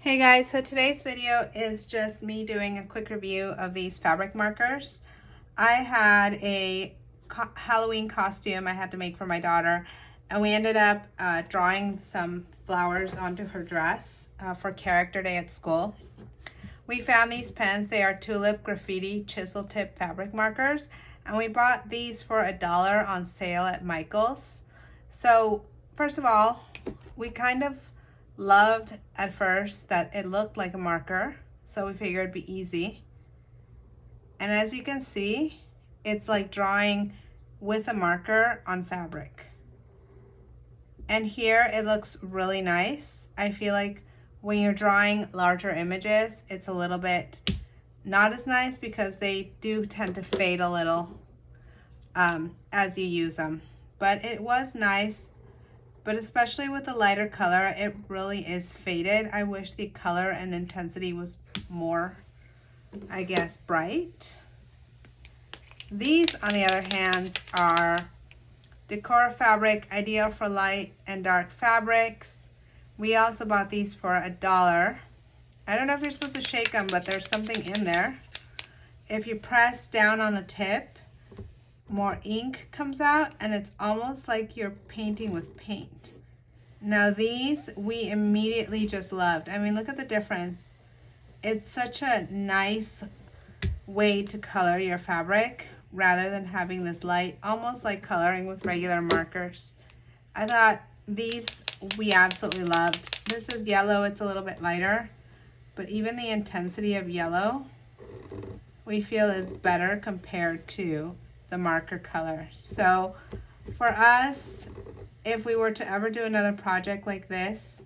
Hey guys, so today's video is just me doing a quick review of these fabric markers. I had a Halloween costume I had to make for my daughter, and we ended up drawing some flowers onto her dress for character day at school. We found these pens. They are Tulip Graffiti Chisel Tip fabric markers, and we bought these for $1 on sale at Michael's. So first of all, we kind of loved at first that it looked like a marker, so we figured it'd be easy. And as you can see, it's like drawing with a marker on fabric. And here it looks really nice. I feel like when you're drawing larger images, it's a little bit not as nice because they do tend to fade a little as you use them. But it was nice. But especially with the lighter color, it really is faded. I wish the color and intensity was more, I guess, bright. These, on the other hand, are Decor Fabric, ideal for light and dark fabrics. We also bought these for $1. I don't know if you're supposed to shake them, but there's something in there. If you press down on the tip, more ink comes out, and it's almost like you're painting with paint. Now these we immediately just loved. I mean, look at the difference. It's such a nice way to color your fabric rather than having this light, almost like coloring with regular markers. I thought these we absolutely loved. This is yellow, it's a little bit lighter, but even the intensity of yellow we feel is better compared to the marker color. So for us, if we were to ever do another project like this,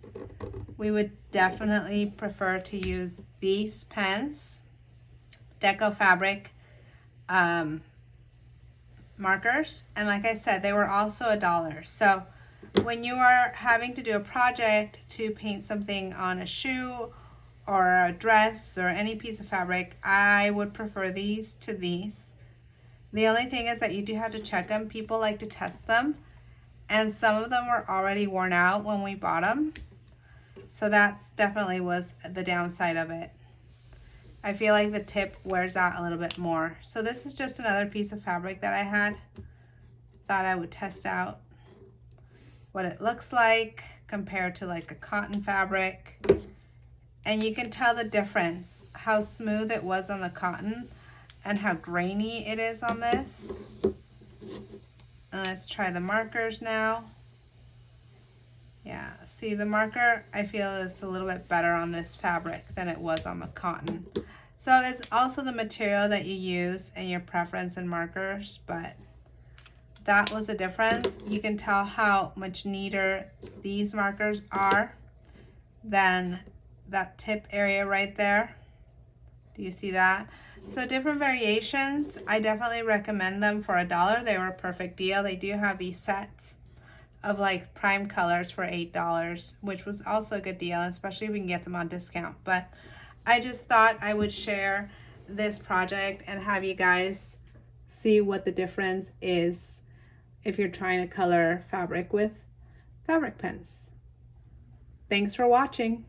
we would definitely prefer to use these pens, Deco Fabric markers. And like I said, they were also $1. So when you are having to do a project to paint something on a shoe or a dress or any piece of fabric, I would prefer these to these. The only thing is that you do have to check them. People like to test them, and some of them were already worn out when we bought them. So that's definitely was the downside of it. I feel like the tip wears out a little bit more. So this is just another piece of fabric that I had. Thought I would test out what it looks like compared to like a cotton fabric. And you can tell the difference, how smooth it was on the cotton and how grainy it is on this. And let's try the markers now. Yeah, see the marker, I feel is a little bit better on this fabric than it was on the cotton. So it's also the material that you use and your preference in markers, but that was the difference. You can tell how much neater these markers are than that tip area right there. Do you see that? So different variations, I definitely recommend them for $1. They were a perfect deal. They do have these sets of like prime colors for $8, which was also a good deal, especially if we can get them on discount. But I just thought I would share this project and have you guys see what the difference is if you're trying to color fabric with fabric pens. Thanks for watching.